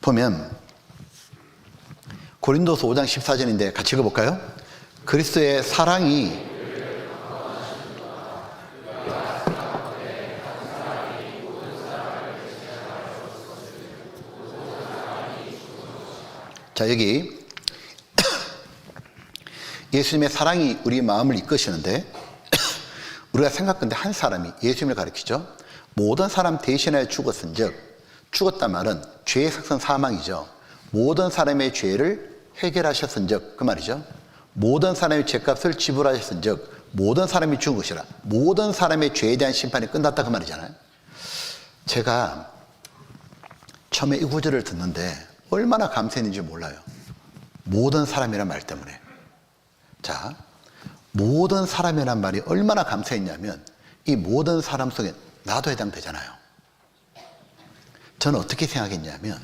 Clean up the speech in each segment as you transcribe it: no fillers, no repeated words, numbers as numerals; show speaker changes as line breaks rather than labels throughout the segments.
보면 고린도서 5장 14절인데 같이 읽어볼까요? 그리스도의 사랑이 자, 여기 예수님의 사랑이 우리 마음을 이끄시는데 우리가 생각하는데 한 사람이 예수님을 가리키죠. 모든 사람 대신하여 죽었은즉, 죽었단 말은 죄의 삭선 사망이죠. 모든 사람의 죄를 해결하셨은즉, 그 말이죠. 모든 사람의 죄값을 지불하셨은즉 모든 사람이 죽은 것이라. 모든 사람의 죄에 대한 심판이 끝났다, 그 말이잖아요. 제가 처음에 이 구절을 듣는데 얼마나 감사했는지 몰라요. 모든 사람이란 말 때문에. 자, 모든 사람이란 말이 얼마나 감사했냐면 이 모든 사람 속에 나도 해당되잖아요. 저는 어떻게 생각했냐면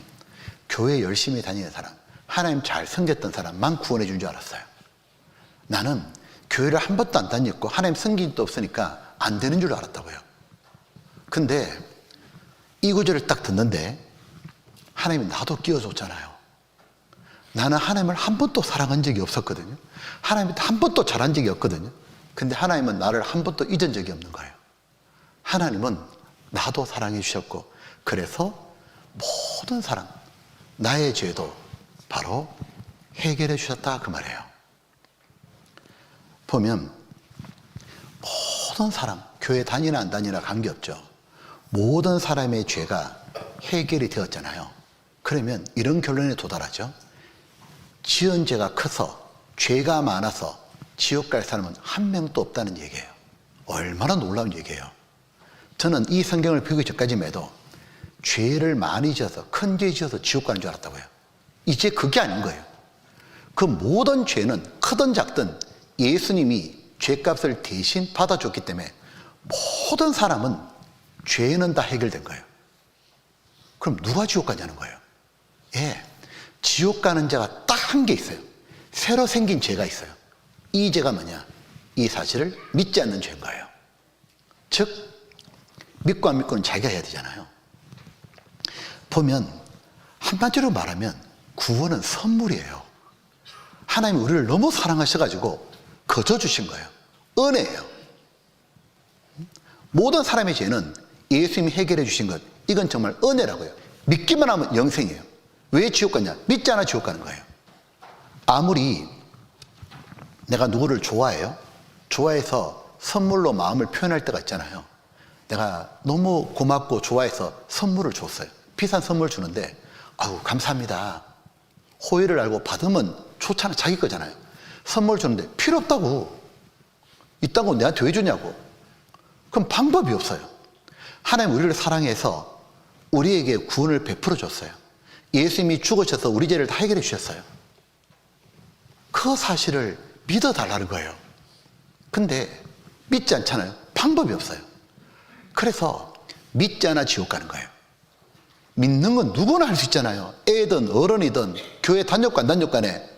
교회 열심히 다니는 사람, 하나님 잘 섬겼던 사람만 구원해 준 줄 알았어요. 나는 교회를 한 번도 안 다녔고 하나님 섬긴 것도 없으니까 안 되는 줄 알았다고요. 근데 이 구절을 딱 듣는데 하나님이 나도 끼워줬잖아요. 나는 하나님을 한 번도 사랑한 적이 없었거든요. 하나님한테 한 번도 잘한 적이 없거든요. 근데 하나님은 나를 한 번도 잊은 적이 없는 거예요. 하나님은 나도 사랑해 주셨고, 그래서 모든 사람, 나의 죄도 바로 해결해 주셨다, 그 말이에요. 보면 모든 사람, 교회 다니나 안 다니나 관계없죠. 모든 사람의 죄가 해결이 되었잖아요. 그러면 이런 결론에 도달하죠. 지은 죄가 커서, 죄가 많아서 지옥 갈 사람은 한 명도 없다는 얘기예요. 얼마나 놀라운 얘기예요. 저는 이 성경을 배우기 전까지만 해도 죄를 많이 지어서, 큰 죄 지어서 지옥 가는 줄 알았다고요. 이제 그게 아닌 거예요. 그 모든 죄는 크든 작든 예수님이 죄값을 대신 받아줬기 때문에 모든 사람은 죄는 다 해결된 거예요. 그럼 누가 지옥 가냐는 거예요. 예, 지옥 가는 자가 딱 한 게 있어요. 새로 생긴 죄가 있어요. 이 죄가 뭐냐? 이 사실을 믿지 않는 죄인 거예요. 즉, 믿고 안 믿고는 자기가 해야 되잖아요. 보면 한마디로 말하면 구원은 선물이에요. 하나님이 우리를 너무 사랑하셔가지고 거저 주신 거예요. 은혜예요. 모든 사람의 죄는 예수님이 해결해 주신 것, 이건 정말 은혜라고요. 믿기만 하면 영생이에요. 왜 지옥 가냐? 믿지 않아 지옥 가는 거예요. 아무리 내가 누구를 좋아해요? 좋아해서 선물로 마음을 표현할 때가 있잖아요. 내가 너무 고맙고 좋아해서 선물을 줬어요. 비싼 선물 주는데 아유 감사합니다. 호의를 알고 받으면 좋잖아. 자기 거잖아요. 선물 주는데 필요 없다고. 있다고 내한테 왜 주냐고. 그럼 방법이 없어요. 하나님 우리를 사랑해서 우리에게 구원을 베풀어 줬어요. 예수님이 죽으셔서 우리 죄를 다 해결해 주셨어요. 그 사실을 믿어달라는 거예요. 근데 믿지 않잖아요. 방법이 없어요. 그래서 믿지 않아 지옥 가는 거예요. 믿는 건 누구나 할 수 있잖아요. 애든 어른이든 교회 다녔고 안 다녔고 간에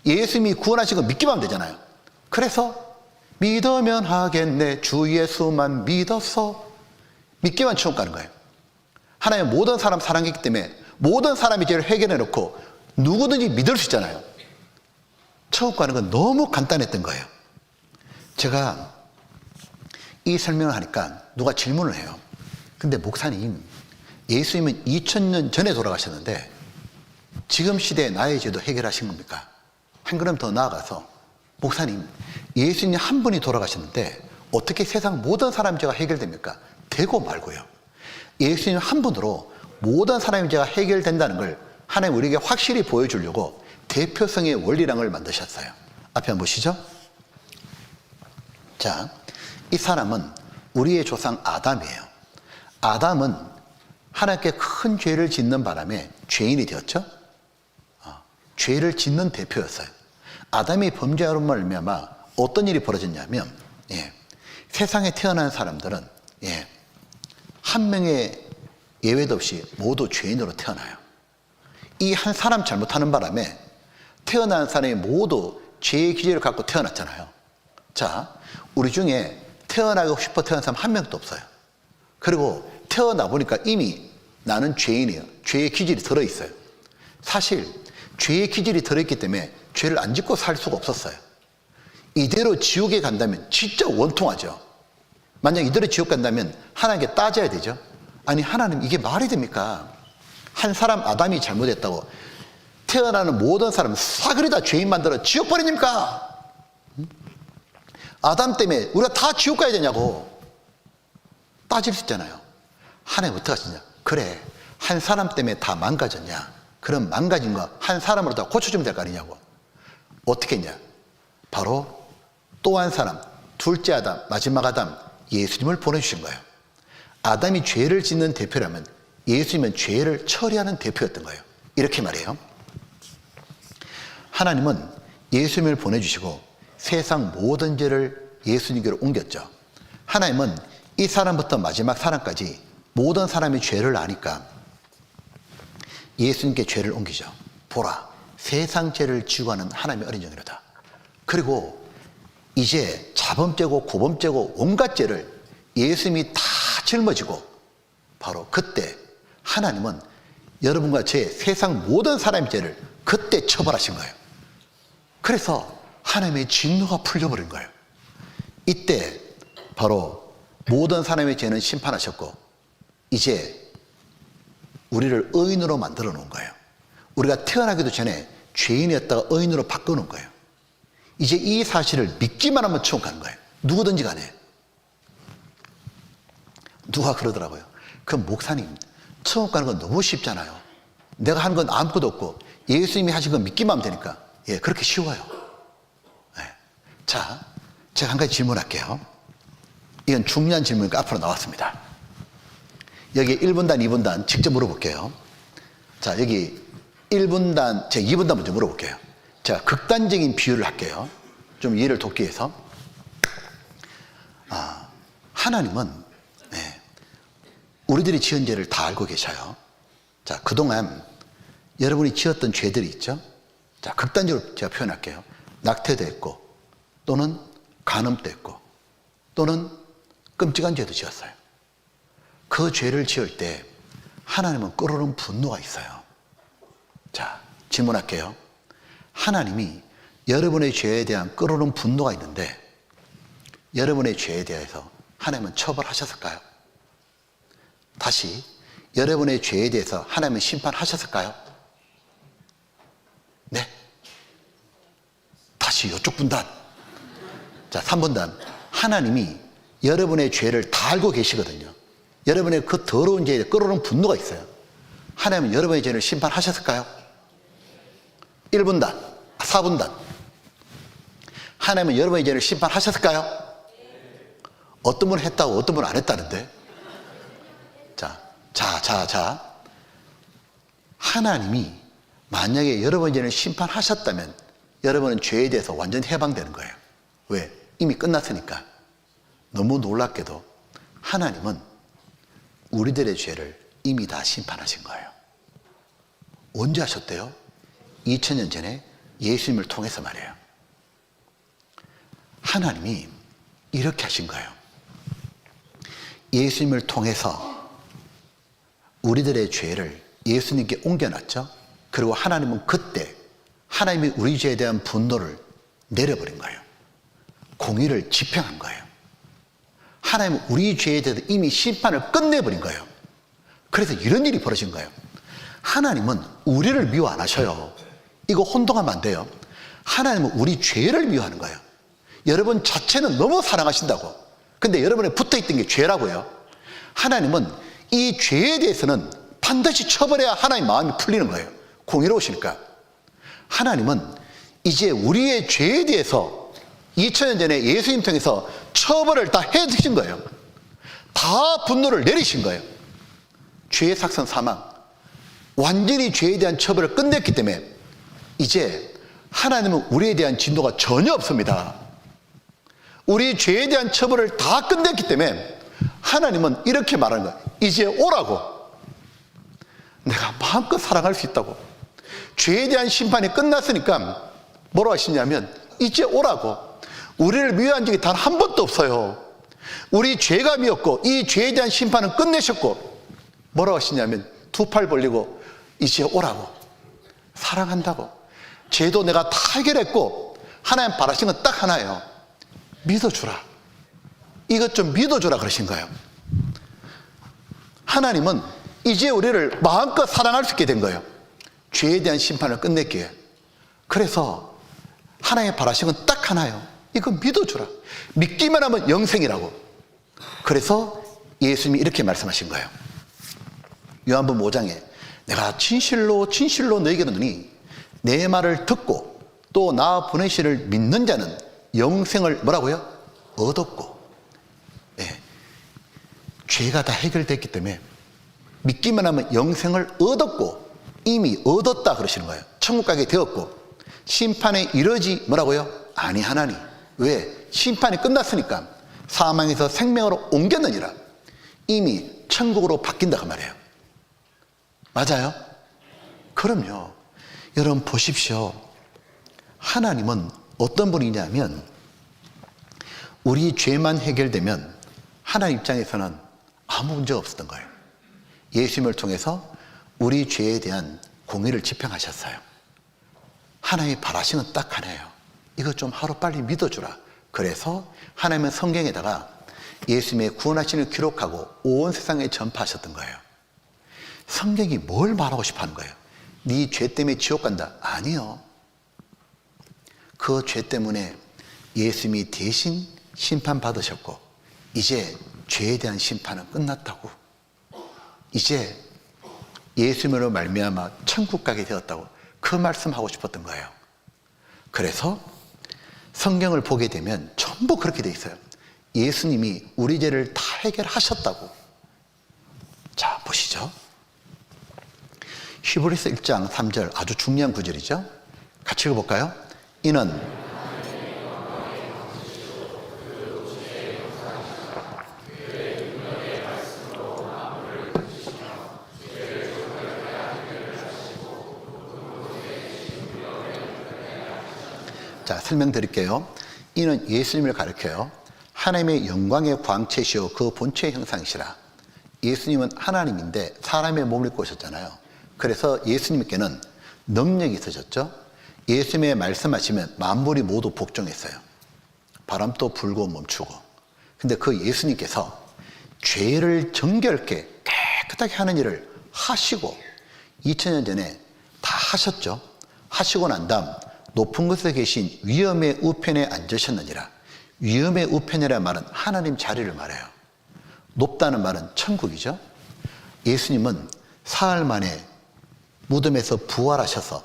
예수님이 구원하신 거 믿기만 하면 되잖아요. 그래서 믿으면 하겠네, 주 예수만 믿어서 믿기만 지옥 가는 거예요. 하나님 모든 사람 사랑했기 때문에 모든 사람이 죄를 해결해 놓고 누구든지 믿을 수 있잖아요. 천국 가는 건 너무 간단했던 거예요. 제가 이 설명을 하니까 누가 질문을 해요. 근데 목사님, 예수님은 2000년 전에 돌아가셨는데 지금 시대에 나의 죄도 해결하신 겁니까? 한 걸음 더 나아가서 목사님, 예수님 한 분이 돌아가셨는데 어떻게 세상 모든 사람 죄가 해결됩니까? 되고 말고요. 예수님 한 분으로 모든 사람의 죄가 해결된다는 걸 하나님 우리에게 확실히 보여주려고 대표성의 원리랑을 만드셨어요. 앞에 한번 보시죠. 자, 이 사람은 우리의 조상 아담이에요. 아담은 하나님께 큰 죄를 짓는 바람에 죄인이 되었죠. 죄를 짓는 대표였어요. 아담이 범죄하는 말미암아 어떤 일이 벌어졌냐면 세상에 태어난 사람들은 한 명의 예외도 없이 모두 죄인으로 태어나요. 이 한 사람 잘못하는 바람에 태어난 사람이 모두 죄의 기질을 갖고 태어났잖아요. 자, 우리 중에 태어나고 싶어 태어난 사람 한 명도 없어요. 그리고 태어나 보니까 이미 나는 죄인이에요. 죄의 기질이 들어있어요. 사실 죄의 기질이 들어있기 때문에 죄를 안 짓고 살 수가 없었어요. 이대로 지옥에 간다면 진짜 원통하죠. 만약 이대로 지옥 간다면 하나님께 따져야 되죠. 아니 하나님 이게 말이 됩니까? 한 사람 아담이 잘못했다고 태어나는 모든 사람 사그리 다 죄인 만들어 지옥 버립니까? 아담 때문에 우리가 다 지옥 가야 되냐고 따질 수 있잖아요. 하나님 어떻게 하시냐? 그래 한 사람 때문에 다 망가졌냐? 그럼 망가진 거 한 사람으로 다 고쳐주면 될 거 아니냐고. 어떻게 했냐? 바로 또 한 사람, 둘째 아담, 마지막 아담, 예수님을 보내주신 거예요. 아담이 죄를 짓는 대표라면 예수님은 죄를 처리하는 대표였던 거예요. 이렇게 말해요. 하나님은 예수님을 보내주시고 세상 모든 죄를 예수님께로 옮겼죠. 하나님은 이 사람부터 마지막 사람까지 모든 사람의 죄를 아니까 예수님께 죄를 옮기죠. 보라, 세상 죄를 지고 가는 하나님의 어린 종이로다. 그리고 이제 자범죄고 고범죄고 온갖 죄를 예수님이 다 짊어지고 바로 그때 하나님은 여러분과 제 세상 모든 사람의 죄를 그때 처벌하신 거예요. 그래서 하나님의 진노가 풀려버린 거예요. 이때 바로 모든 사람의 죄는 심판하셨고 이제 우리를 의인으로 만들어 놓은 거예요. 우리가 태어나기도 전에 죄인이었다가 의인으로 바꿔놓은 거예요. 이제 이 사실을 믿기만 하면 천국 가는 거예요. 누구든지 간에. 누가 그러더라고요. 그 목사님 천국 가는 건 너무 쉽잖아요. 내가 하는 건 아무것도 없고 예수님이 하신 건 믿기만 하면 되니까. 예, 그렇게 쉬워요. 예. 자, 제가 한 가지 질문할게요. 이건 중요한 질문이니까 앞으로 나왔습니다. 여기 1분단, 2분단 직접 물어볼게요. 자, 여기 1분단, 제가 2분단 먼저 물어볼게요. 제가 극단적인 비유를 할게요. 좀 이해를 돕기 위해서. 하나님은 우리들이 지은 죄를 다 알고 계셔요. 자, 그동안 여러분이 지었던 죄들이 있죠. 자, 극단적으로 제가 표현할게요. 낙태도 했고 또는 간음도 했고 또는 끔찍한 죄도 지었어요. 그 죄를 지을 때 하나님은 끓어오른 분노가 있어요. 자, 질문할게요. 하나님이 여러분의 죄에 대한 끓어오른 분노가 있는데 여러분의 죄에 대해서 하나님은 처벌하셨을까요? 다시 여러분의 죄에 대해서 하나님은 심판하셨을까요? 네. 다시 이쪽 분단. 자, 3분단. 하나님이 여러분의 죄를 다 알고 계시거든요. 여러분의 그 더러운 죄에 끓어오른 분노가 있어요. 하나님은 여러분의 죄를 심판하셨을까요? 1분단, 4분단. 하나님은 여러분의 죄를 심판하셨을까요? 어떤 분은 했다고 어떤 분은 안 했다는데. 자. 하나님이 만약에 여러분의 죄를 심판하셨다면 여러분은 죄에 대해서 완전히 해방되는 거예요. 왜? 이미 끝났으니까. 너무 놀랍게도 하나님은 우리들의 죄를 이미 다 심판하신 거예요. 언제 하셨대요? 2000년 전에 예수님을 통해서 말이에요. 하나님이 이렇게 하신 거예요. 예수님을 통해서 우리들의 죄를 예수님께 옮겨놨죠. 그리고 하나님은 그때 하나님이 우리 죄에 대한 분노를 내려버린 거예요. 공의를 집행한 거예요. 하나님은 우리 죄에 대해서 이미 심판을 끝내버린 거예요. 그래서 이런 일이 벌어진 거예요. 하나님은 우리를 미워 안 하셔요. 이거 혼동하면 안 돼요. 하나님은 우리 죄를 미워하는 거예요. 여러분 자체는 너무 사랑하신다고. 근데 여러분에 붙어있던 게 죄라고요. 하나님은 이 죄에 대해서는 반드시 처벌해야 하나님 마음이 풀리는 거예요. 공의로우시니까. 하나님은 이제 우리의 죄에 대해서 2000년 전에 예수님 통해서 처벌을 다 해주신 거예요. 다 분노를 내리신 거예요. 죄의 삭선 사망. 완전히 죄에 대한 처벌을 끝냈기 때문에 이제 하나님은 우리에 대한 진노가 전혀 없습니다. 우리 죄에 대한 처벌을 다 끝냈기 때문에 하나님은 이렇게 말하는 거예요. 이제 오라고. 내가 마음껏 사랑할 수 있다고. 죄에 대한 심판이 끝났으니까 뭐라고 하시냐면 이제 오라고. 우리를 미워한 적이 단 한 번도 없어요. 우리 죄가 미웠고 이 죄에 대한 심판은 끝내셨고 뭐라고 하시냐면 두 팔 벌리고 이제 오라고. 사랑한다고. 죄도 내가 다 해결했고 하나님 바라신 건 딱 하나예요. 믿어주라. 이것 좀 믿어주라 그러신 거예요. 하나님은 이제 우리를 마음껏 사랑할 수 있게 된 거예요. 죄에 대한 심판을 끝냈기에. 그래서 하나님의 바라신 건 딱 하나예요. 이거 믿어주라. 믿기만 하면 영생이라고. 그래서 예수님이 이렇게 말씀하신 거예요. 요한복음 5장에 내가 진실로 진실로 너에게 이르노니 내 말을 듣고 또 나 보내시를 믿는 자는 영생을 뭐라고요? 얻었고. 예. 죄가 다 해결됐기 때문에 믿기만 하면 영생을 얻었고 이미 얻었다 그러시는 거예요. 천국 가게 되었고 심판에 이르지 뭐라고요? 아니하나니. 왜? 심판이 끝났으니까 사망에서 생명으로 옮겼느니라. 이미 천국으로 바뀐다 그 말이에요. 맞아요? 그럼요. 여러분 보십시오. 하나님은 어떤 분이냐면 우리 죄만 해결되면 하나님 입장에서는 아무 문제가 없었던 거예요. 예수님을 통해서 우리 죄에 대한 공의를 집행하셨어요. 하나님이 바라시는 딱 하나예요. 이거 좀 하루빨리 믿어주라. 그래서 하나님은 성경에다가 예수님의 구원하심을 기록하고 온 세상에 전파하셨던 거예요. 성경이 뭘 말하고 싶어 하는 거예요? 네 죄 때문에 지옥 간다? 아니요. 그 죄 때문에 예수님이 대신 심판받으셨고 이제 죄에 대한 심판은 끝났다고. 이제 예수님으로 말미암아 천국 가게 되었다고. 그 말씀하고 싶었던 거예요. 그래서 성경을 보게 되면 전부 그렇게 돼 있어요. 예수님이 우리 죄를 다 해결하셨다고. 자, 보시죠. 히브리서 1장 3절 아주 중요한 구절이죠. 같이 읽어볼까요? 이는 자, 설명드릴게요. 이는 예수님을 가리켜요. 하나님의 영광의 광채시요 그 본체의 형상이시라. 예수님은 하나님인데 사람의 몸을 입고 오셨잖아요. 그래서 예수님께는 능력이 있으셨죠. 예수님의 말씀하시면 만물이 모두 복종했어요. 바람도 불고 멈추고. 근데 그 예수님께서 죄를 정결케 깨끗하게 하는 일을 하시고 2000년 전에 다 하셨죠. 하시고 난 다음 높은 곳에 계신 위엄의 우편에 앉으셨느니라. 위엄의 우편이라는 말은 하나님 자리를 말해요. 높다는 말은 천국이죠. 예수님은 사흘 만에 무덤에서 부활하셔서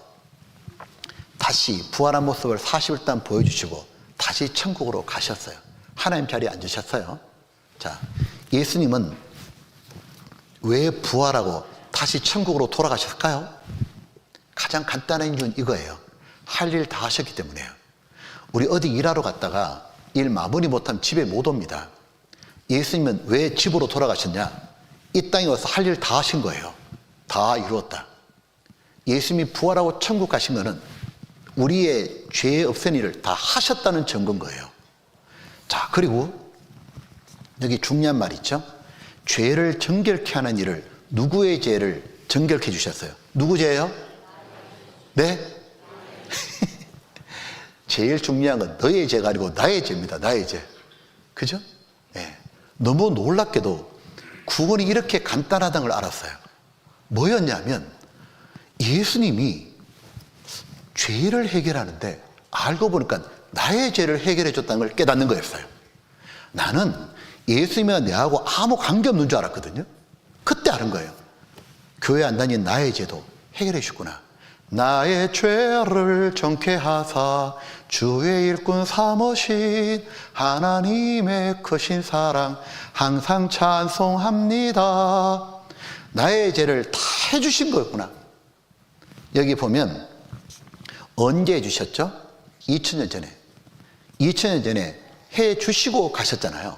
다시 부활한 모습을 40일 동안 보여주시고 다시 천국으로 가셨어요. 하나님 자리에 앉으셨어요. 자, 예수님은 왜 부활하고 다시 천국으로 돌아가셨을까요? 가장 간단한 이유는 이거예요. 할 일 다 하셨기 때문에요. 우리 어디 일하러 갔다가 일 마무리 못하면 집에 못 옵니다. 예수님은 왜 집으로 돌아가셨냐? 이 땅에 와서 할 일 다 하신 거예요. 다 이루었다. 예수님이 부활하고 천국 가신 거는 우리의 죄 없앤 일을 다 하셨다는 증거인 거예요. 자, 그리고 여기 중요한 말 있죠? 죄를 정결케 하는 일을, 누구의 죄를 정결케 해주셨어요? 누구 죄예요? 네? 제일 중요한 건 너의 죄가 아니고 나의 죄입니다. 나의 죄. 그죠? 네. 너무 놀랍게도 구원이 이렇게 간단하다는 걸 알았어요. 뭐였냐면 예수님이 죄를 해결하는데 알고 보니까 나의 죄를 해결해 줬다는 걸 깨닫는 거였어요. 나는 예수님과 내하고 아무 관계없는 줄 알았거든요. 그때 아는 거예요. 교회 안 다닌 나의 죄도 해결해 주구나. 나의 죄를 정케하사 주의 일꾼 삼으신 하나님의 크신 사랑 항상 찬송합니다. 나의 죄를 다 해주신 거였구나. 여기 보면 언제 해주셨죠? 2000년 전에. 2000년 전에 해주시고 가셨잖아요.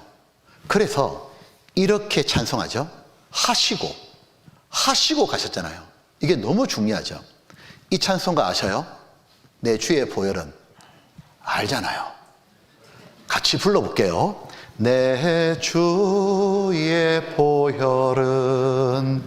그래서 이렇게 찬송하죠. 하시고 가셨잖아요. 이게 너무 중요하죠. 이 찬송가 아셔요? 내 주의 보혈은 알잖아요. 같이 불러볼게요. 내 주의 보혈은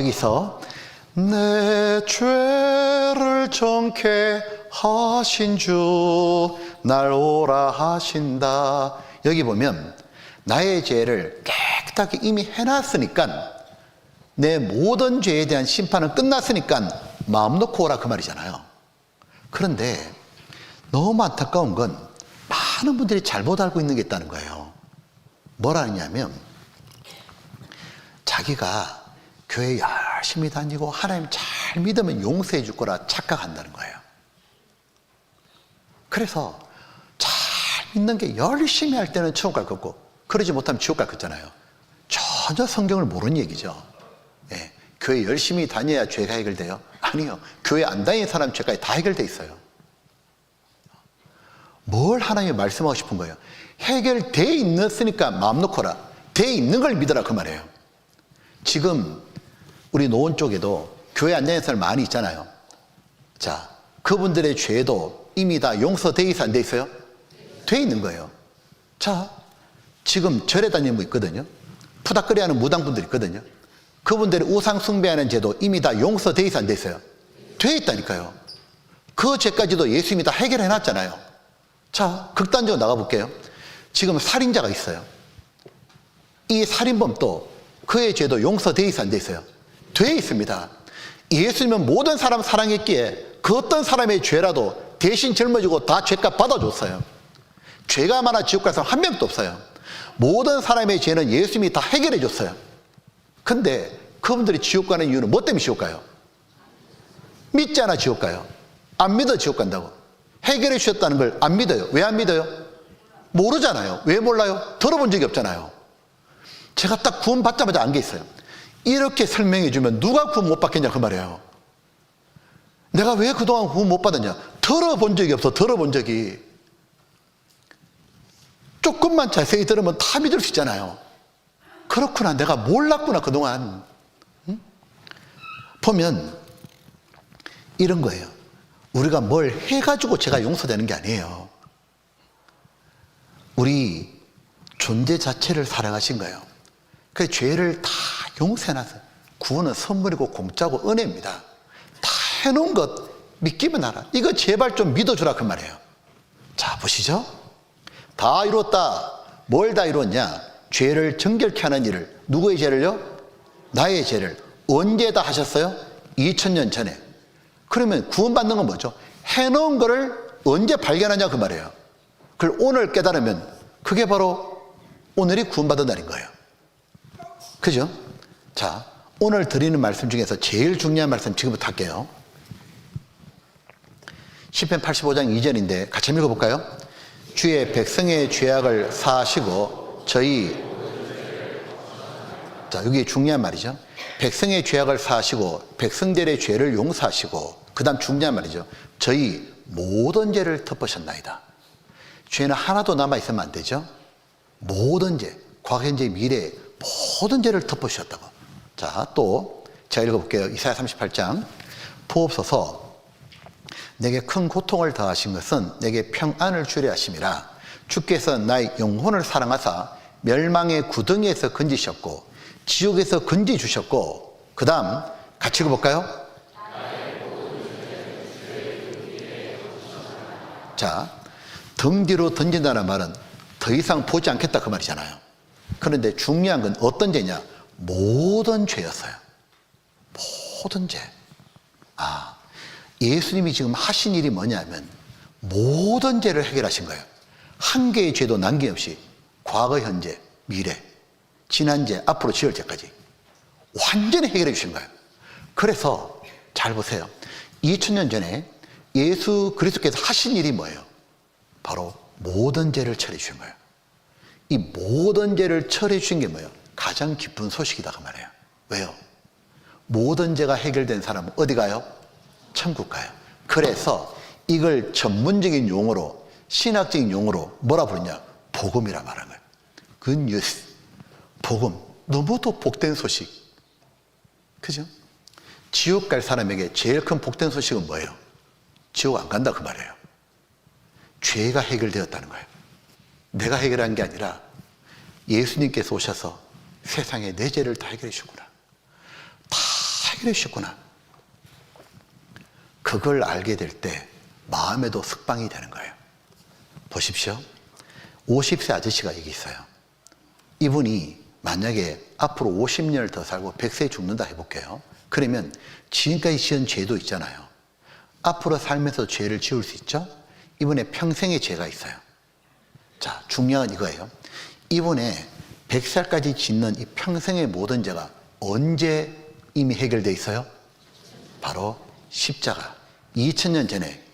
여기서 내 죄를 정케 하신 주 날 오라 하신다. 여기 보면 나의 죄를 깨끗하게 이미 해놨으니까, 내 모든 죄에 대한 심판은 끝났으니까 마음 놓고 오라, 그 말이잖아요. 그런데 너무 안타까운 건 많은 분들이 잘못 알고 있는 게 있다는 거예요. 뭐라냐면 자기가 교회 열심히 다니고 하나님 잘 믿으면 용서해 줄 거라 착각한다는 거예요. 그래서 잘 믿는 게 열심히 할 때는 천국 갈 거고, 그러지 못하면 지옥 갈 거잖아요. 전혀 성경을 모르는 얘기죠. 예, 교회 열심히 다녀야 죄가 해결돼요? 아니요. 교회 안 다니는 사람 죄까지 다 해결돼 있어요. 뭘 하나님이 말씀하고 싶은 거예요? 해결돼 있으니까 마음 놓고라. 돼 있는 걸 믿어라, 그 말이에요. 지금 우리 노원 쪽에도 교회 안 다니는 사람 많이 있잖아요. 자, 그분들의 죄도 이미 다 용서돼 있어, 안 돼 있어요? 돼 있는 거예요. 자, 지금 절에 다니는 분 있거든요. 푸닥거리 하는 무당분들 있거든요. 그분들의 우상 숭배하는 죄도 이미 다 용서돼 있어, 안 돼 있어요? 돼 있다니까요. 그 죄까지도 예수님이 다 해결해 놨잖아요. 자, 극단적으로 나가볼게요. 지금 살인자가 있어요. 이 살인범도 그의 죄도 용서돼 있어, 안 돼 있어요? 돼 있습니다. 예수님은 모든 사람 사랑했기에 그 어떤 사람의 죄라도 대신 짊어지고 다 죄값 받아줬어요. 죄가 많아 지옥 갈 사람 한 명도 없어요. 모든 사람의 죄는 예수님이 다 해결해 줬어요. 근데 그분들이 지옥 가는 이유는 뭐 때문에 지옥 가요? 믿지 않아 지옥 가요. 안 믿어 지옥 간다고. 해결해 주셨다는 걸 안 믿어요. 왜 안 믿어요? 모르잖아요. 왜 몰라요? 들어본 적이 없잖아요. 제가 딱 구원 받자마자 안 게 있어요. 이렇게 설명해 주면 누가 구원 못 받겠냐, 그 말이에요. 내가 왜 그동안 구원 못 받았냐? 들어본 적이 없어. 들어본 적이. 조금만 자세히 들으면 다 믿을 수 있잖아요. 그렇구나, 내가 몰랐구나 그동안. 응? 보면 이런 거예요. 우리가 뭘 해가지고 죄가 용서되는 게 아니에요. 우리 존재 자체를 사랑하신 거예요. 그 죄를 다 용서해놨어요. 구원은 선물이고 공짜고 은혜입니다. 다 해놓은 것 믿기만 하라. 이거 제발 좀 믿어주라, 그 말이에요. 자, 보시죠. 다 이뤘다. 뭘 다 이뤘냐? 죄를 정결케 하는 일을. 누구의 죄를요? 나의 죄를. 언제 다 하셨어요? 2000년 전에. 그러면 구원받는 건 뭐죠? 해놓은 거를 언제 발견하냐, 그 말이에요. 그걸 오늘 깨달으면 그게 바로 오늘이 구원받은 날인 거예요. 그죠? 자, 오늘 드리는 말씀 중에서 제일 중요한 말씀 지금부터 할게요. 시편 85장 2절인데 같이 읽어볼까요? 주의 백성의 죄악을 사하시고 저희, 자, 여기 중요한 말이죠. 백성의 죄악을 사하시고 백성들의 죄를 용서하시고, 그 다음 중요한 말이죠. 저희 모든 죄를 덮으셨나이다. 죄는 하나도 남아있으면 안 되죠. 모든 죄, 과거, 현재, 미래 모든 죄를 덮으셨다고. 자, 또 제가 읽어볼게요. 이사야 38장. 부옵소서, 내게 큰 고통을 더하신 것은 내게 평안을 주려 하심이라. 주께서 나의 영혼을 사랑하사 멸망의 구덩이에서 건지셨고 지옥에서 건지주셨고, 그 다음 같이 읽어볼까요? 자, 등 뒤로 던진다는 말은 더 이상 보지 않겠다, 그 말이잖아요. 그런데 중요한 건 어떤 죄냐? 모든 죄였어요. 모든 죄. 아, 예수님이 지금 하신 일이 뭐냐면 모든 죄를 해결하신 거예요. 한 개의 죄도 남김없이 과거, 현재, 미래, 지난 죄, 앞으로 지을 죄까지 완전히 해결해 주신 거예요. 그래서 잘 보세요. 2000년 전에 예수 그리스도께서 하신 일이 뭐예요? 바로 모든 죄를 처리해 주신 거예요. 이 모든 죄를 처리해 주신 게 뭐예요? 가장 기쁜 소식이다, 그 말이에요. 왜요? 모든 죄가 해결된 사람은 어디 가요? 천국 가요. 그래서 이걸 전문적인 용어로, 신학적인 용어로 뭐라 부르냐? 복음이라 말하는 거예요. 굿뉴스, 복음. 너무도 복된 소식. 그죠? 지옥 갈 사람에게 제일 큰 복된 소식은 뭐예요? 지옥 안 간다, 그 말이에요. 죄가 해결되었다는 거예요. 내가 해결한 게 아니라 예수님께서 오셔서 세상에 내 죄를 다 해결해 주셨구나. 다 해결해 주셨구나. 그걸 알게 될 때 마음에도 석방이 되는 거예요. 보십시오. 50세 아저씨가 여기 있어요. 이분이 만약에 앞으로 50년을 더 살고 100세에 죽는다 해볼게요. 그러면 지금까지 지은 죄도 있잖아요. 앞으로 살면서 죄를 지을 수 있죠? 이분의 평생의 죄가 있어요. 자, 중요한 건 이거예요. 이분의 100살까지 짓는 이 평생의 모든 죄가 언제 이미 해결되어 있어요? 바로 십자가. 2000년 전에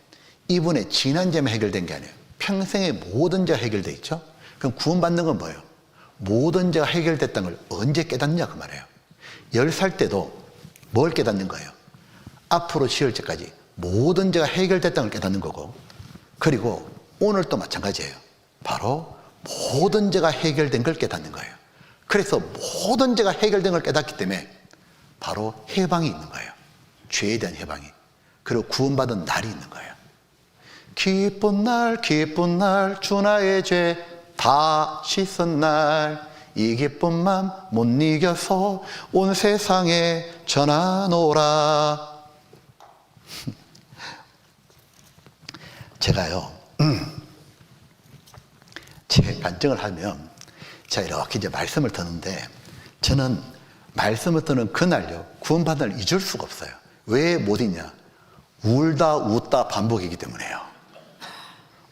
이분의 지난 죄만 해결된 게 아니에요. 평생의 모든 죄가 해결되어 있죠? 그럼 구원받는 건 뭐예요? 모든 죄가 해결됐다는 걸 언제 깨닫느냐 그 말이에요. 10살 때도 뭘 깨닫는 거예요? 앞으로 지을 죄까지 모든 죄가 해결됐다는 걸 깨닫는 거고, 그리고 오늘 또 마찬가지예요. 바로 모든 죄가 해결된 걸 깨닫는 거예요. 그래서 모든 죄가 해결된 걸 깨닫기 때문에 바로 해방이 있는 거예요. 죄에 대한 해방이. 그리고 구원받은 날이 있는 거예요. 기쁜 날 기쁜 날 주 나의 죄 다 씻은 날, 이 기쁜 맘 못 이겨서 온 세상에 전하노라. 제가요, 제 간증을 하면 제가 이렇게 이제 말씀을 듣는데, 저는 말씀을 듣는 그날요, 구원받은 날 잊을 수가 없어요. 왜 못 잊냐? 울다 웃다 반복이기 때문에요.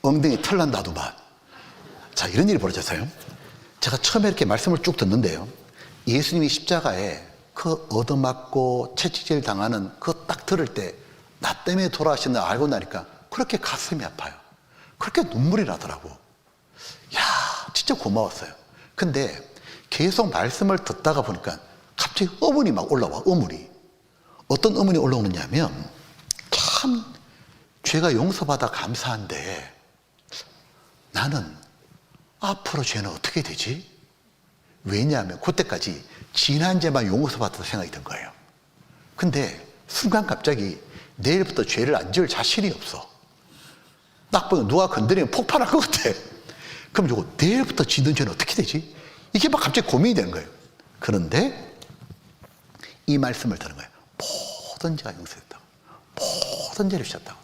엉덩이 털난다도 막. 자, 이런 일이 벌어졌어요. 제가 처음에 이렇게 말씀을 쭉 듣는데요, 예수님이 십자가에 그 얻어맞고 채찍질 당하는 그거 딱 들을 때 나 때문에 돌아가신 걸 알고 나니까 그렇게 가슴이 아파요. 그렇게 눈물이 나더라고. 야, 진짜 고마웠어요. 근데 계속 말씀을 듣다가 보니까 갑자기 어문이 막 올라와. 어문이. 어떤 어문이 올라오느냐 하면, 참 죄가 용서받아 감사한데 나는 앞으로 죄는 어떻게 되지? 왜냐하면 그때까지 지난 죄만 용서받았다 생각이 든 거예요. 근데 순간 갑자기 내일부터 죄를 안 지을 자신이 없어. 딱 보면 누가 건드리면 폭발할 것 같아. 그럼 이거 내일부터 짓는 죄는 어떻게 되지? 이게 막 갑자기 고민이 되는 거예요. 그런데 이 말씀을 들은 거예요. 모든 죄가 용서됐다고. 모든 죄를 주셨다고.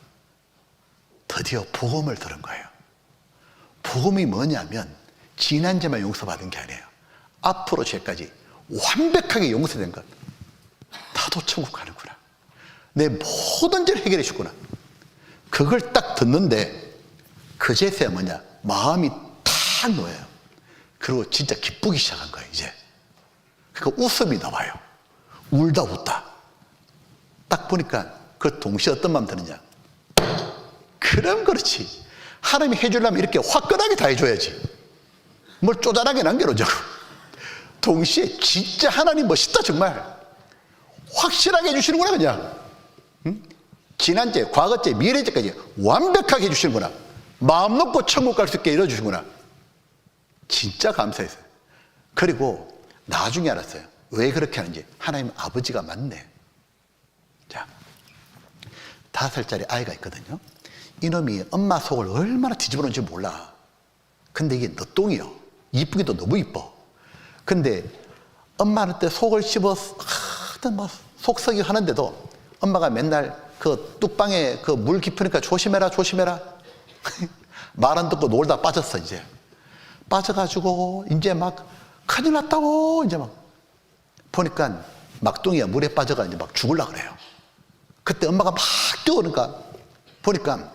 드디어 복음을 들은 거예요. 복음이 뭐냐면 지난 죄만 용서받은 게 아니에요. 앞으로 죄까지 완벽하게 용서된 것. 나도 천국 가는구나. 내 모든 죄를 해결해 주구나. 그걸 딱 듣는데 그제서야 뭐냐, 마음이 탁 놓여요. 그리고 진짜 기쁘기 시작한 거예요. 이제 그러니까 웃음이 나와요. 울다 웃다. 딱 보니까 그 동시에 어떤 마음 드느냐, 그럼 그렇지, 하나님이 해주려면 이렇게 화끈하게 다 해줘야지, 뭘 쪼잔하게 남겨놓자고. 동시에 진짜 하나님 멋있다, 정말 확실하게 해주시는구나. 그냥 지난죄, 과거죄, 미래죄까지 완벽하게 해주시는구나. 마음 놓고 천국 갈 수 있게 이뤄주시는구나. 진짜 감사했어요. 그리고 나중에 알았어요. 왜 그렇게 하는지. 하나님 아버지가 맞네. 자, 5살짜리 아이가 있거든요. 이놈이 엄마 속을 얼마나 뒤집어 놓은지 몰라. 근데 이게 늦둥이요. 이쁘기도 너무 이뻐. 근데 엄마한테 속을 씹어서 하여튼 뭐 속썩이 하는데도 엄마가 맨날 그 뚝방에 그 물 깊으니까 조심해라 조심해라 말 안 듣고 놀다 빠졌어. 이제 빠져가지고 이제 막 큰일 났다고, 이제 막 보니까 막둥이가 물에 빠져가 이제 막 죽으려고 그래요. 그때 엄마가 막 뛰어오니까 보니까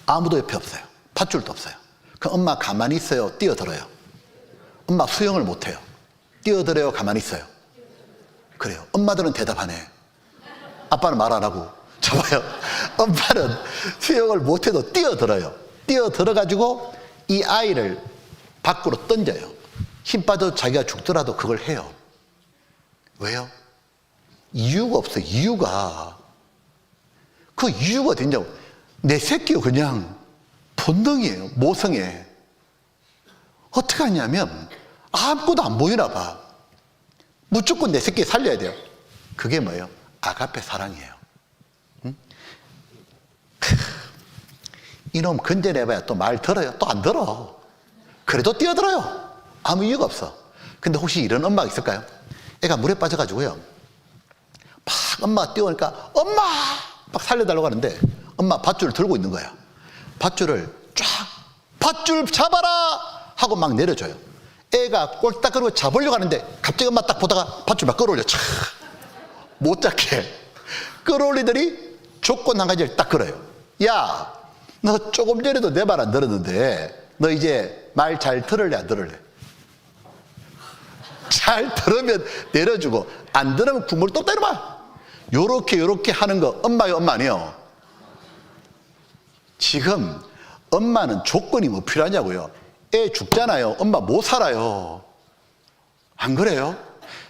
아무도 옆에 없어요. 밧줄도 없어요. 그럼 엄마 가만히 있어요, 뛰어들어요? 엄마 수영을 못해요. 뛰어들어요, 가만히 있어요? 그래요. 엄마들은 대답하네. 아빠는 말 안 하고. 잡아요. 엄마는 수영을 못해도 뛰어들어요. 뛰어들어가지고 이 아이를 밖으로 던져요. 힘 빠져 자기가 죽더라도 그걸 해요. 왜요? 이유가 없어요. 이유가. 그 이유가 어딨냐고. 내 새끼요, 그냥 본능이에요. 모성애. 어떻게 하냐면 아무것도 안 보이나 봐. 무조건 내 새끼 살려야 돼요. 그게 뭐예요? 아가페 사랑이에요. 응? 이놈 건져내봐야 또 말 들어요? 또 안 들어. 그래도 뛰어들어요. 아무 이유가 없어. 근데 혹시 이런 엄마가 있을까요? 애가 물에 빠져가지고요, 엄마가 뛰어오니까 엄마! 막 살려달라고 하는데 엄마 밧줄을 들고 있는 거야. 밧줄을 쫙 밧줄 잡아라! 하고 막 내려줘요. 애가 꼴딱거리고 잡으려고 하는데 갑자기 엄마 딱 보다가 밧줄 막 끌어올려. 촥! 못 잡게. 끌어올리더니 조건 한 가지를 딱 걸어요. 야, 너 조금 전에도 내 말 안 들었는데 너 이제 말 잘 들을래 안 들을래? 잘 들으면 내려주고 안 들으면 국물 또 때려봐. 요렇게 하는 거 엄마요 엄마 아니요? 지금 엄마는 조건이 뭐 필요하냐고요. 애 죽잖아요. 엄마 못 살아요. 안 그래요?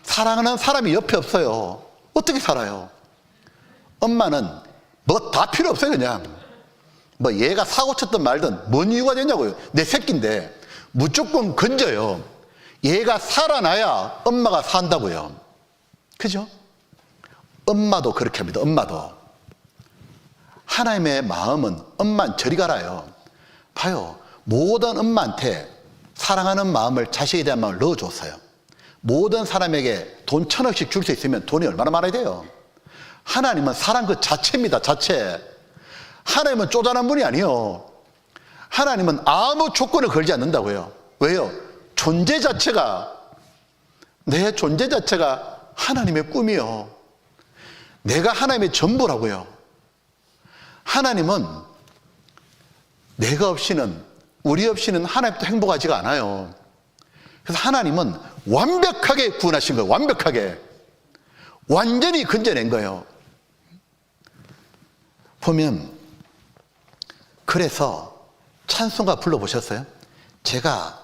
사랑하는 사람이 옆에 없어요. 어떻게 살아요? 엄마는 뭐 다 필요 없어요. 그냥 뭐 얘가 사고 쳤든 말든 뭔 이유가 되냐고요. 내 새끼인데 무조건 건져요. 얘가 살아나야 엄마가 산다고요. 그죠? 엄마도 그렇게 합니다. 엄마도. 하나님의 마음은 엄마는 저리 가라요. 봐요. 모든 엄마한테 사랑하는 마음을, 자식에 대한 마음을 넣어줬어요. 모든 사람에게 돈 1,000원씩 줄 수 있으면 돈이 얼마나 많아야 돼요. 하나님은 사랑 그 자체입니다. 자체. 하나님은 쪼잔한 분이 아니요. 하나님은 아무 조건을 걸지 않는다고요. 왜요? 존재 자체가, 내 존재 자체가 하나님의 꿈이요. 내가 하나님의 전부라고요. 하나님은 내가 없이는, 우리 없이는 하나님도 행복하지가 않아요. 그래서 하나님은 완벽하게 구원하신 거예요. 완벽하게. 완전히 건져낸 거예요. 보면, 그래서 찬송가 불러보셨어요? 제가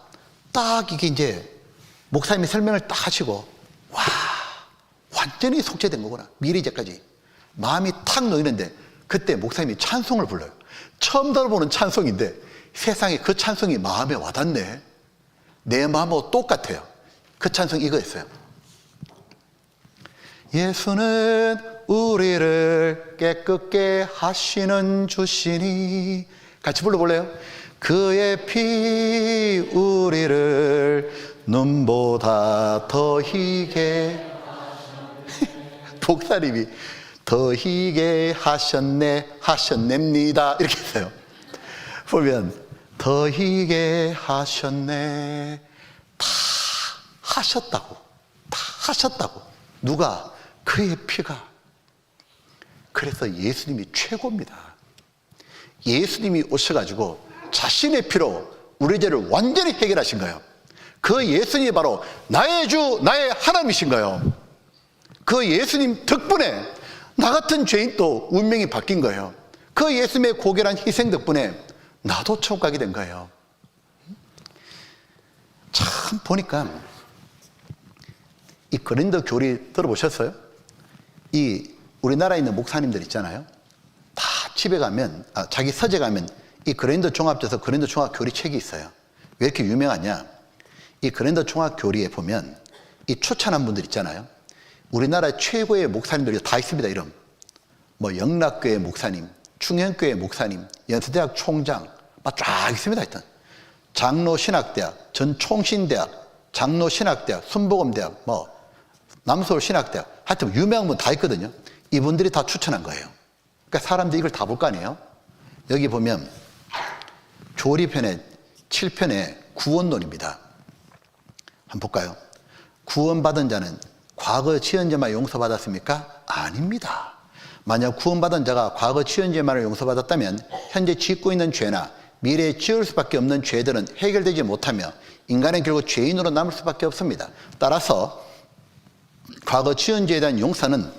딱 이게 이제 목사님이 설명을 딱 하시고, 와, 완전히 속죄된 거구나. 미래제까지. 마음이 탁 놓이는데, 그때 목사님이 찬송을 불러요. 처음 들어보는 찬송인데, 세상에 그 찬송이 마음에 와닿네. 내 마음하고 똑같아요. 그 찬송이 이거였어요. 예수는 우리를 깨끗게 하시는 주시니. 같이 불러볼래요? 그의 피 우리를 눈보다 더 희게 목사님이 더 희게 하셨냅니다 이렇게 했어요. 보면 더 희게 하셨네. 다 하셨다고. 누가? 그의 피가. 그래서 예수님이 최고입니다. 예수님이 오셔가지고 자신의 피로 우리 죄를 완전히 해결하신 거예요. 그 예수님이 바로 나의 주, 나의 하나님이신 거예요. 그 예수님 덕분에 나 같은 죄인도 운명이 바뀐 거예요. 그 예수님의 고결한 희생 덕분에 나도 천국 가게 된 거예요. 참 보니까 이 고린도 교리 들어보셨어요? 이 우리나라에 있는 목사님들 있잖아요. 다 집에 가면, 자기 서재 가면 이 고린도 종합져서 고린도 종합 교리 책이 있어요. 왜 이렇게 유명하냐? 이 고린도 종합 교리에 보면 이 추천한 분들 있잖아요. 우리나라 최고의 목사님들이 다 있습니다. 이름. 뭐 영락교회 목사님, 충현교회 목사님, 연세대학 총장 막 쫙 있습니다. 하여튼 장로신학대학, 전총신대학, 장로신학대학, 순복음대학, 뭐 남서울신학대학, 하여튼 유명한 분 다 있거든요. 이분들이 다 추천한 거예요. 그러니까 사람들이 이걸 다 볼 거 아니에요. 여기 보면 조리편에 7편에 구원론입니다. 한번 볼까요? 구원받은 자는 과거 지은 죄만 용서받았습니까? 아닙니다. 만약 구원받은 자가 과거 지은 죄만을 용서받았다면 현재 짓고 있는 죄나 미래에 지을 수밖에 없는 죄들은 해결되지 못하며 인간은 결국 죄인으로 남을 수밖에 없습니다. 따라서 과거 지은 죄에 대한 용서는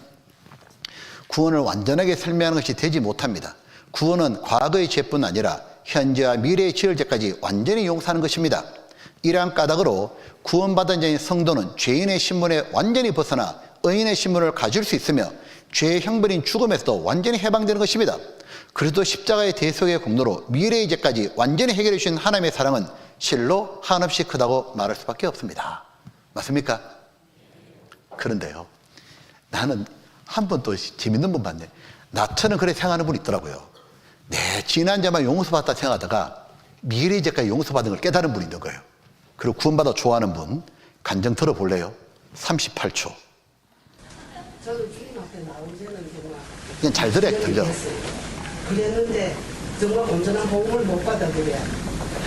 구원을 완전하게 설명하는 것이 되지 못합니다. 구원은 과거의 죄뿐 아니라 현재와 미래의 지을 죄까지 완전히 용서하는 것입니다. 이러한 까닭으로 구원받은 자인 성도는 죄인의 신분에 완전히 벗어나 의인의 신분을 가질 수 있으며 죄의 형벌인 죽음에서도 완전히 해방되는 것입니다. 그래도 십자가의 대속의 공로로 미래의 죄까지 완전히 해결해 주신 하나님의 사랑은 실로 한없이 크다고 말할 수밖에 없습니다. 맞습니까? 그런데요, 나는 한 번 또 재밌는 분 봤네. 나처럼 그렇게 생각하는 분이 있더라고요. 내 지난 죄만 용서받다 생각하다가 미래의 죄까지 용서받은 걸 깨달은 분이 있는 거예요. 그리고 구원받아 좋아하는 분 간증 들어볼래요? 38초.
저도 주님 앞에 나오죠.
그냥 잘 들어야 들려.
그랬는데 정말 온전한 복음을 못 받아 그래.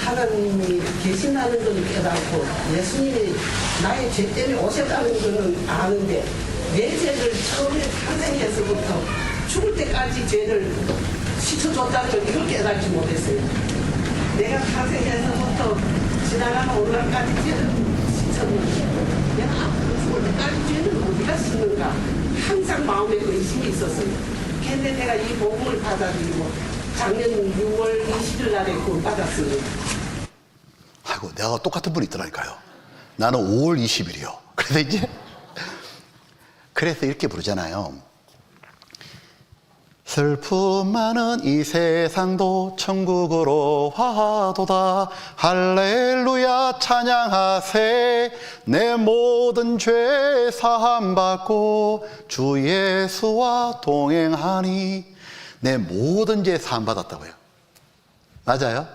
하나님이 계신다는 건 깨닫고 예수님이 나의 죄 때문에 오셨다는 거는 아는데 내 죄를 처음에 탄생해서부터 죽을 때까지 죄를 씻어줬다는 걸 이걸 깨닫지 못했어요. 내가 탄생해서부터 지나가는 오늘까지 죄를 씻었는데 내가 앞으로 죽을 때까지 죄는 어디가 씻는가 항상 마음에 의심이 있었어요. 근데 내가 이 복음을 받아들이고 작년 6월 20일 날에 그걸 받았습니다.
아이고, 내가 똑같은 분이 있더라니까요. 나는 5월 20일이요. 그래서 이렇게 부르잖아요. 슬픔 많은 이 세상도 천국으로 화도다. 할렐루야 찬양하세. 내 모든 죄 사함받고 주 예수와 동행하니. 내 모든 죄 사함받았다고요. 맞아요?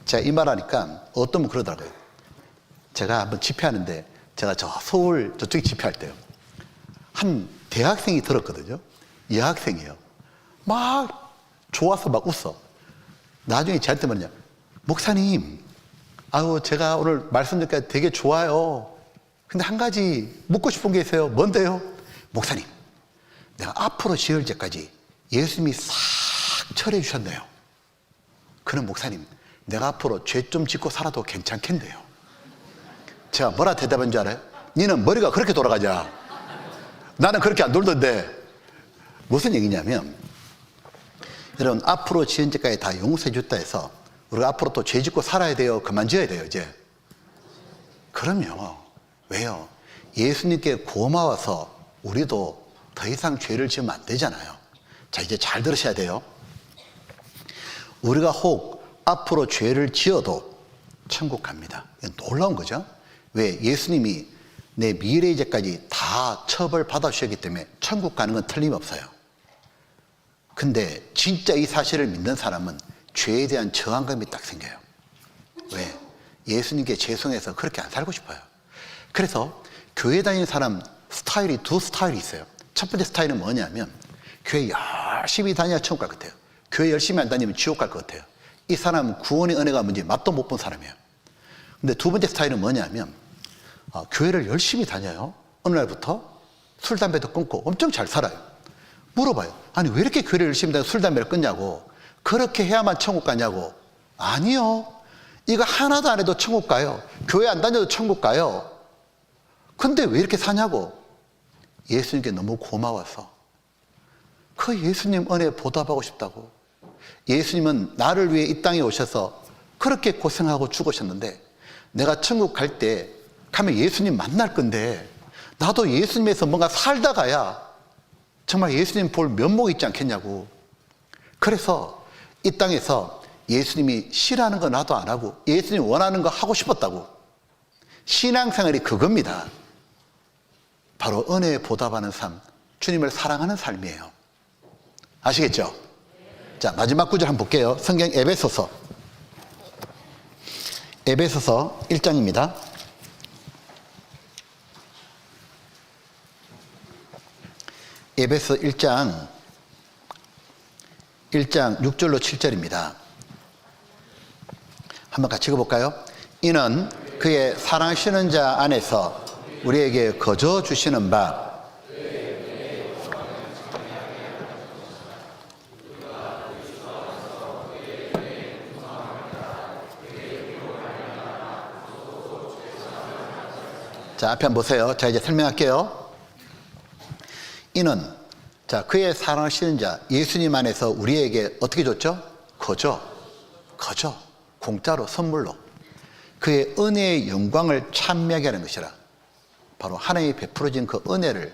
제가 이 말하니까 어떤 분 그러더라고요. 제가 한번 집회하는데 제가 저 서울 저쪽에 집회할 때요. 한 대학생이 들었거든요. 여학생이에요. 막 좋아서 막 웃어. 나중에 저한테 말이냐. 목사님, 아유 제가 오늘 말씀 듣기가 되게 좋아요. 근데 한 가지 묻고 싶은 게 있어요. 뭔데요? 목사님, 내가 앞으로 지을 때까지 예수님이 싹 철해 주셨네요. 그럼 목사님, 내가 앞으로 죄 좀 짓고 살아도 괜찮겠네요. 제가 뭐라 대답한 줄 알아요? 니는 머리가 그렇게 돌아가자. 나는 그렇게 안 돌던데. 무슨 얘기냐면, 여러분 앞으로 지은 죄까지 다 용서해 줬다 해서 우리가 앞으로 또 죄 짓고 살아야 돼요? 그만 지어야 돼요 이제? 그럼요. 왜요? 예수님께 고마워서 우리도 더 이상 죄를 지으면 안 되잖아요. 자, 이제 잘 들으셔야 돼요. 우리가 혹 앞으로 죄를 지어도 천국 갑니다. 이건 놀라운 거죠. 왜? 예수님이 내 미래의 죄까지 다 처벌받아 주셨기 때문에 천국 가는 건 틀림없어요. 근데 진짜 이 사실을 믿는 사람은 죄에 대한 저항감이 딱 생겨요. 왜? 예수님께 죄송해서 그렇게 안 살고 싶어요. 그래서 교회 다니는 사람 스타일이 두 스타일이 있어요. 첫 번째 스타일은 뭐냐면 교회 열심히 다녀야 천국 갈 것 같아요. 교회 열심히 안 다니면 지옥 갈 것 같아요. 이 사람은 구원의 은혜가 뭔지 맛도 못 본 사람이에요. 근데 두 번째 스타일은 뭐냐면 교회를 열심히 다녀요. 어느 날부터 술, 담배도 끊고 엄청 잘 살아요. 물어봐요. 아니 왜 이렇게 교회를 열심히 다녀 술, 담배를 끊냐고. 그렇게 해야만 천국 가냐고. 아니요. 이거 하나도 안 해도 천국 가요. 교회 안 다녀도 천국 가요. 근데 왜 이렇게 사냐고. 예수님께 너무 고마워서. 그 예수님 은혜에 보답하고 싶다고. 예수님은 나를 위해 이 땅에 오셔서 그렇게 고생하고 죽으셨는데 내가 천국 갈 때 가면 예수님 만날 건데 나도 예수님에서 뭔가 살다 가야 정말 예수님 볼 면목이 있지 않겠냐고. 그래서 이 땅에서 예수님이 싫어하는 거 나도 안 하고 예수님이 원하는 거 하고 싶었다고. 신앙생활이 그겁니다. 바로 은혜에 보답하는 삶, 주님을 사랑하는 삶이에요. 아시겠죠? 자, 마지막 구절 한번 볼게요. 성경 에베소서 1장입니다. 에베소 1장 6절로 7절입니다. 한번 같이 읽어볼까요? 이는 그의 사랑하시는 자 안에서 우리에게 거저 주시는 바 자, 앞에 한번 보세요. 자, 이제 설명할게요. 이는, 자, 그의 사랑하시는 자, 예수님 안에서 우리에게 어떻게 줬죠? 거저, 공짜로, 선물로. 그의 은혜의 영광을 찬미하게 하는 것이라. 바로 하나님이 베풀어진 그 은혜를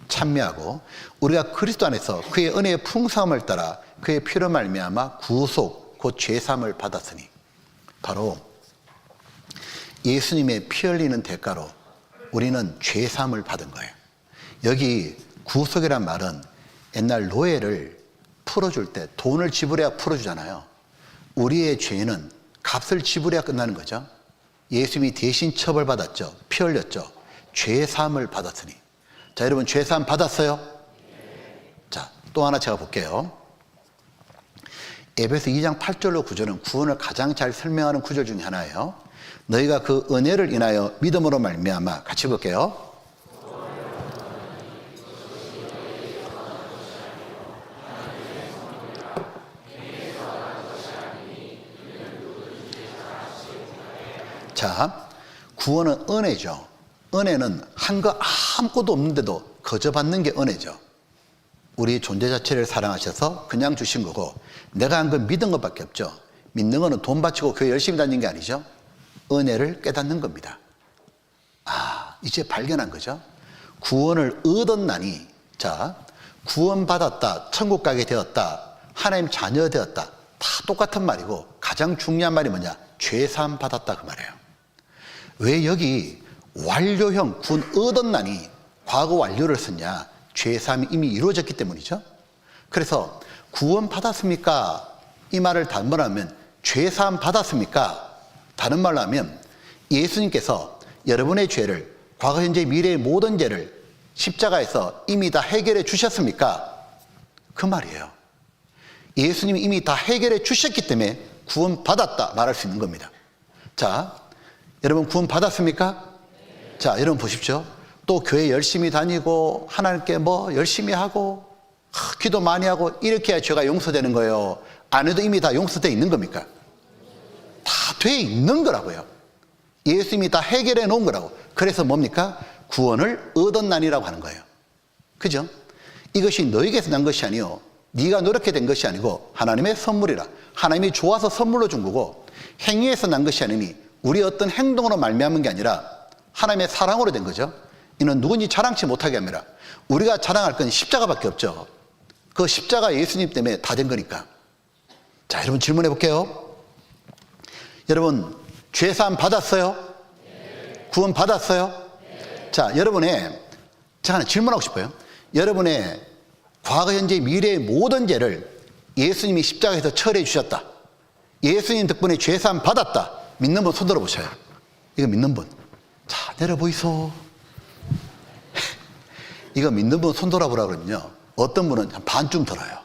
찬미하고, 우리가 그리스도 안에서 그의 은혜의 풍성함을 따라 그의 피로 말미암아 구속, 곧 죄사함을 받았으니. 바로 예수님의 피 흘리는 대가로 우리는 죄사함을 받은 거예요. 여기 구속이란 말은 옛날 노예를 풀어줄 때 돈을 지불해야 풀어주잖아요. 우리의 죄는 값을 지불해야 끝나는 거죠. 예수님이 대신 처벌받았죠. 피 흘렸죠. 죄사함을 받았으니. 자, 여러분 죄사함 받았어요? 또 하나 제가 볼게요. 에베소 2장 8절로 9절은 구원을 가장 잘 설명하는 구절 중에 하나예요. 너희가 그 은혜를 인하여 믿음으로 말미암아, 같이 볼게요. 자, 구원은 은혜죠. 은혜는 한 거 아무것도 없는데도 거저 받는 게 은혜죠. 우리 존재 자체를 사랑하셔서 그냥 주신 거고, 내가 한 건 믿은 것밖에 없죠. 믿는 거는 돈 바치고 교회 열심히 다니는 게 아니죠. 은혜를 깨닫는 겁니다. 아, 이제 발견한 거죠. 구원을 얻었나니, 자, 구원받았다, 천국 가게 되었다, 하나님 자녀 되었다, 다 똑같은 말이고, 가장 중요한 말이 뭐냐? 죄사함 받았다, 그 말이에요. 왜 여기 완료형 구원 얻었나니 과거 완료를 썼냐? 죄사함이 이미 이루어졌기 때문이죠. 그래서 구원 받았습니까? 이 말을 단번로 하면 죄사함 받았습니까? 다른 말로 하면 예수님께서 여러분의 죄를, 과거 현재 미래의 모든 죄를 십자가에서 이미 다 해결해 주셨습니까? 그 말이에요. 예수님이 이미 다 해결해 주셨기 때문에 구원 받았다 말할 수 있는 겁니다. 자, 여러분 구원 받았습니까? 자, 여러분 보십시오. 또 교회 열심히 다니고 하나님께 뭐 열심히 하고 기도 많이 하고 이렇게 해야 죄가 용서되는 거예요? 안 해도 이미 다 용서되어 있는 겁니까? 다 돼 있는 거라고요. 예수님이 다 해결해 놓은 거라고. 그래서 뭡니까? 구원을 얻었나니라고 하는 거예요. 그죠? 이것이 너에게서 난 것이 아니요, 네가 노력해 된 것이 아니고 하나님의 선물이라. 하나님이 좋아서 선물로 준 거고, 행위에서 난 것이 아니니 우리 어떤 행동으로 말미암은 게 아니라 하나님의 사랑으로 된 거죠. 이는 누군지 자랑치 못하게 합니다. 우리가 자랑할 건 십자가밖에 없죠. 그 십자가 예수님 때문에 다 된 거니까. 자, 여러분 질문해 볼게요. 여러분 죄사함 받았어요? 구원 받았어요? 자, 여러분의, 제가 하나 질문하고 싶어요. 여러분의 과거 현재 미래의 모든 죄를 예수님이 십자가에서 처리해 주셨다, 예수님 덕분에 죄사함 받았다, 믿는 분 손 들어 보셔요. 이거 믿는 분. 자, 내려 보이소. 이거 믿는 분 손 들어보라 그러면요, 어떤 분은 한 반쯤 들어요.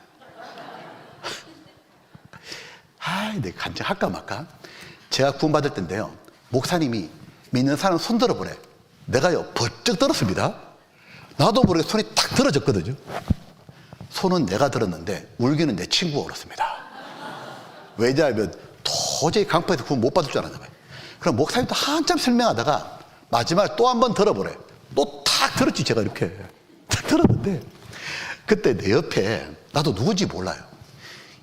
아이, 내가 간증할까 말까. 제가 구원받을 때인데요, 목사님이 믿는 사람 손 들어보래. 내가요 번쩍 들었습니다. 나도 모르게 손이 탁 들어졌거든요. 손은 내가 들었는데 울기는 내 친구가 울었습니다. 왜냐하면 도저히 강파에서 구원 못 받을 줄 알았나 봐요. 그럼 목사님도 한참 설명하다가 마지막에 또 한 번 들어보래. 또 탁 들었지. 제가 이렇게 탁 들었는데, 그때 내 옆에, 나도 누군지 몰라요,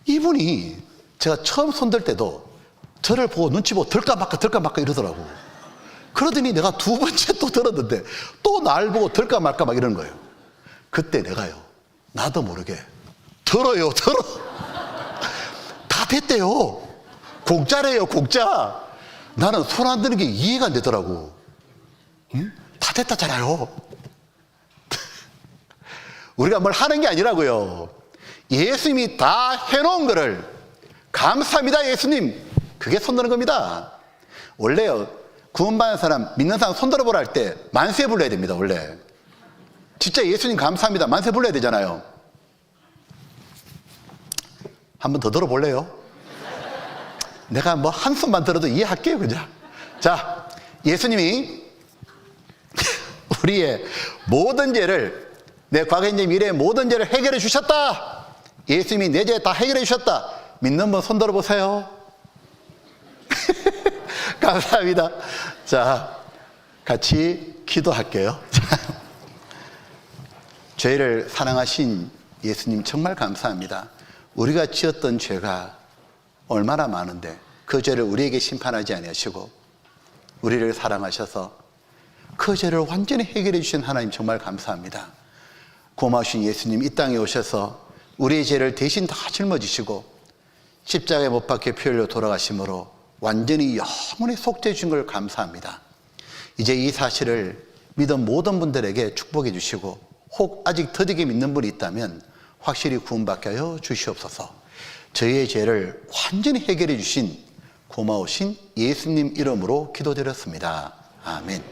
이분이 제가 처음 손들 때도 저를 보고 눈치 보고 들까 말까 이러더라고. 그러더니 내가 두 번째 또 들었는데 또 날 보고 들까 말까 막 이러는 거예요. 그때 내가요, 나도 모르게 들어요. 다 됐대요. 공짜래요, 공짜. 나는 손 안 드는 게 이해가 안 되더라고. 응? 다 됐다잖아요. 우리가 뭘 하는 게 아니라고요. 예수님이 다 해놓은 거를 감사합니다 예수님, 그게 손 드는 겁니다. 원래요, 구원받은 사람, 믿는 사람 손 들어보라 할 때 만세 불러야 됩니다. 원래 진짜 예수님 감사합니다 만세 불러야 되잖아요. 한 번 더 들어볼래요? 내가 뭐 한숨만 들어도 이해할게요 그냥. 자, 예수님이 우리의 모든 죄를, 내 과거 현재 미래의 모든 죄를 해결해 주셨다. 예수님이 내 죄 다 해결해 주셨다. 믿는 분 손 들어보세요. 감사합니다. 자, 같이 기도할게요. 죄를 사랑하신 예수님 정말 감사합니다. 우리가 지었던 죄가 얼마나 많은데 그 죄를 우리에게 심판하지 아니하시고 우리를 사랑하셔서 그 죄를 완전히 해결해 주신 하나님 정말 감사합니다. 고마우신 예수님, 이 땅에 오셔서 우리의 죄를 대신 다 짊어지시고 십자가에 못 박혀 피 흘려 돌아가심으로 완전히 영원히 속죄해 주신 걸 감사합니다. 이제 이 사실을 믿은 모든 분들에게 축복해 주시고, 혹 아직 더디게 믿는 분이 있다면 확실히 구원받게 하여 주시옵소서. 저희의 죄를 완전히 해결해 주신 고마우신 예수님 이름으로 기도드렸습니다. 아멘.